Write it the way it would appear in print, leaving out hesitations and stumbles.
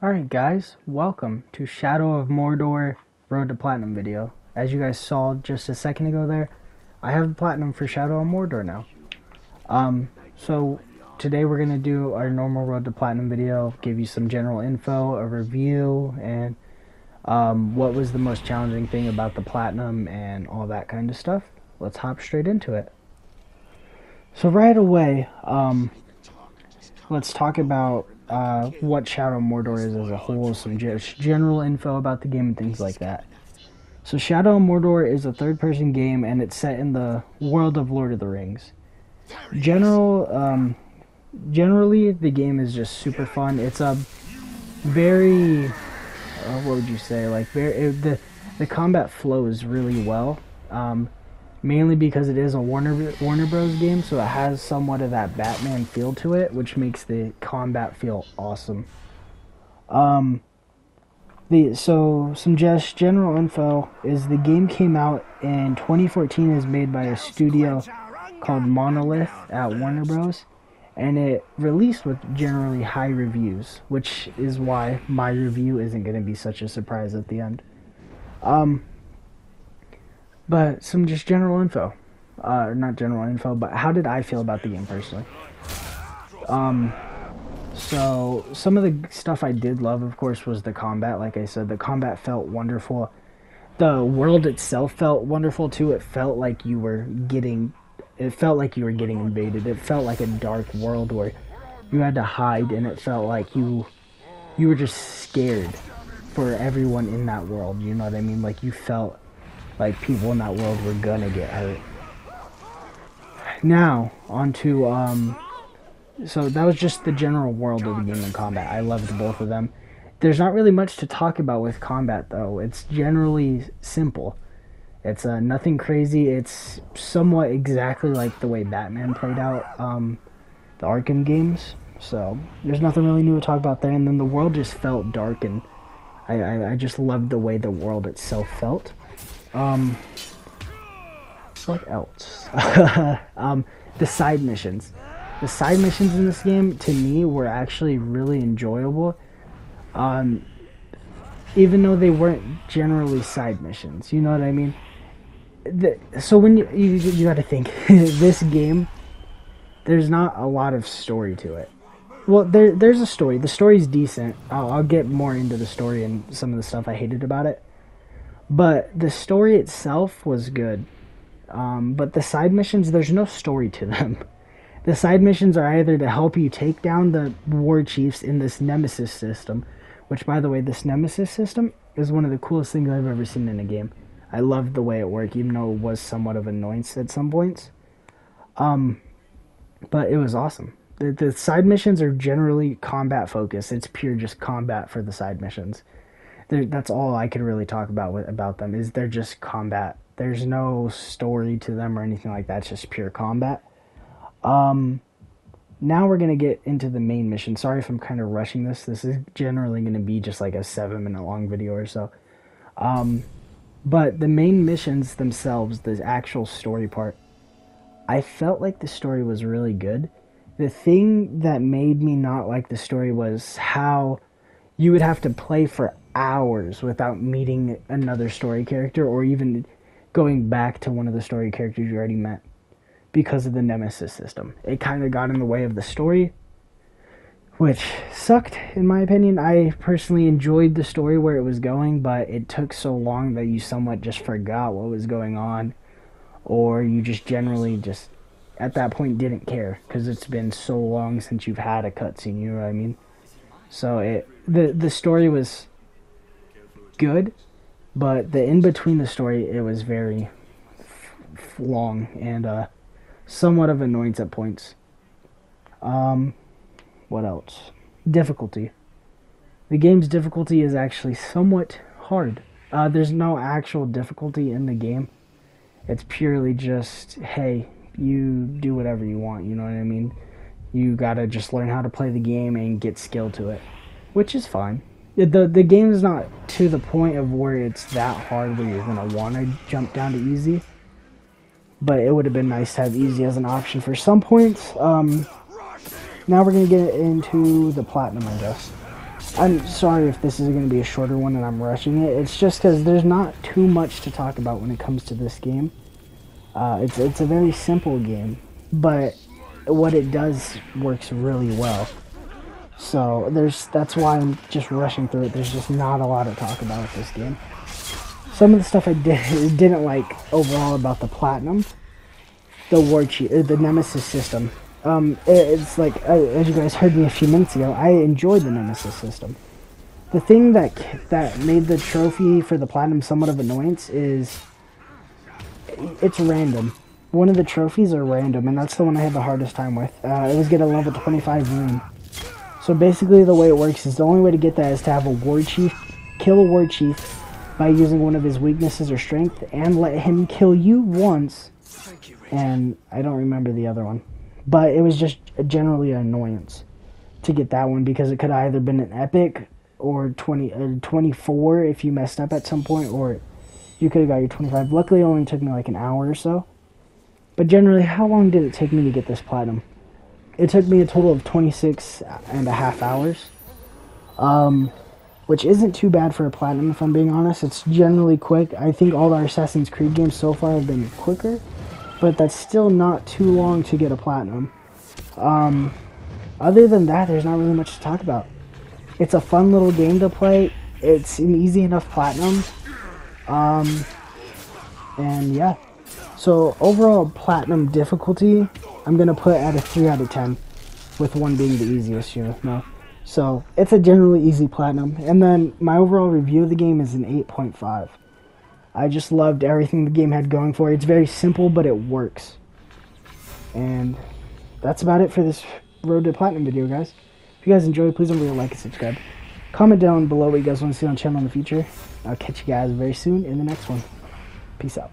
Alright guys, welcome to Shadow of Mordor Road to Platinum video. As you guys saw just a second ago there, I have the Platinum for Shadow of Mordor now. So today we're going to do our normal Road to Platinum video, give you some general info, a review, and what was the most challenging thing about the Platinum and all that kind of stuff. Let's hop straight into it. So right away, let's talk about what Shadow of Mordor is as a whole, some general info about the game and things like that. So Shadow of Mordor is a third-person game, and it's set in the world of Lord of the Rings. Generally, the game is just super fun. It's a very, what would you say, like the combat flows really well. Mainly because it is a Warner Bros. Game, so it has somewhat of that Batman feel to it, which makes the combat feel awesome. So some just general info is the game came out in 2014, is made by a studio called Monolith at Warner Bros. And it released with generally high reviews, which is why my review isn't going to be such a surprise at the end. But some just general info. Not general info, but how did I feel about the game personally? So some of the stuff I did love, of course, was the combat. Like I said, the combat felt wonderful. The world itself felt wonderful too. It felt like you were getting invaded. It felt like a dark world where you had to hide, and it felt like you were just scared for everyone in that world. You know what I mean? Like you felt like people in that world were gonna get hurt. Now, onto, so that was just the general world of the game and combat. I loved both of them. There's not really much to talk about with combat, though. It's generally simple. It's nothing crazy. It's somewhat exactly like the way Batman played out the Arkham games. So, there's nothing really new to talk about there. And then the world just felt dark, and I just loved the way the world itself felt. What else? The side missions. The side missions in this game, to me, were actually really enjoyable. Even though they weren't generally side missions. You know what I mean? So when you gotta think, this game, there's not a lot of story to it. Well, there's a story. The story's decent. I'll get more into the story and some of the stuff I hated about it. But the story itself was good. But the side missions, there's no story to them. The side missions are either to help you take down the war chiefs in this Nemesis System, which, by the way, this Nemesis System is one of the coolest things I've ever seen in a game. I loved the way it worked, even though it was somewhat of an annoyance at some points. But it was awesome. The side missions are generally combat focused. It's pure just combat for the side missions. That's all I could really talk about them, is they're just combat. There's no story to them or anything like that. It's just pure combat. Now we're going to get into the main mission. Sorry if I'm kind of rushing this. This is generally going to be just like a 7-minute long video or so. But the main missions themselves, the actual story part, I felt like the story was really good. The thing that made me not like the story was how you would have to play for hours without meeting another story character, or even going back to one of the story characters you already met, because of the Nemesis System. It kind of got in the way of the story, which sucked in my opinion. I personally enjoyed the story where it was going, but it took so long that you somewhat just forgot what was going on, or you just generally just at that point didn't care because it's been so long since you've had a cutscene, you know what I mean? So the story was good, but the in between the story, it was very long and somewhat of annoyance at points. What else? Difficulty. The game's difficulty is actually somewhat hard. There's no actual difficulty in the game. It's purely just, hey, you do whatever you want, you know what I mean? You gotta just learn how to play the game and get skill to it, which is fine. The game is not to the point of where it's that hard where you're going to want to jump down to easy. But it would have been nice to have easy as an option for some points. Now we're going to get into the Platinum, I guess. I'm sorry if this is going to be a shorter one and I'm rushing it. It's just because there's not too much to talk about when it comes to this game. It's a very simple game, but what it does works really well. So that's why I'm just rushing through it. There's just not a lot to talk about with this game. Some of the stuff I didn't like overall about the Platinum, the the Nemesis System. It's like, as you guys heard me a few minutes ago, I enjoyed the Nemesis System. The thing that made the trophy for the Platinum somewhat of annoyance is it's random. One of the trophies are random, and that's the one I had the hardest time with. It was get a level 25 rune. So basically the way it works is the only way to get that is to have a war chief kill a war chief by using one of his weaknesses or strength, and let him kill you once. And I don't remember the other one. But it was just generally an annoyance to get that one, because it could have either been an epic or 24 if you messed up at some point, or you could have got your 25. Luckily, it only took me like an hour or so. But generally, how long did it take me to get this Platinum? It took me a total of 26.5 hours. Which isn't too bad for a Platinum, if I'm being honest. It's generally quick. I think all our Assassin's Creed games so far have been quicker, but that's still not too long to get a Platinum. Other than that, there's not really much to talk about. It's a fun little game to play. It's an easy enough Platinum. And yeah. So overall Platinum difficulty, I'm going to put at a 3 out of 10, with 1 being the easiest, you know. So it's a generally easy Platinum. And then my overall review of the game is an 8.5. I just loved everything the game had going for it. It's very simple, but it works. And that's about it for this Road to Platinum video, guys. If you guys enjoyed, please don't forget to like and subscribe. Comment down below what you guys want to see on the channel in the future. I'll catch you guys very soon in the next one. Peace out.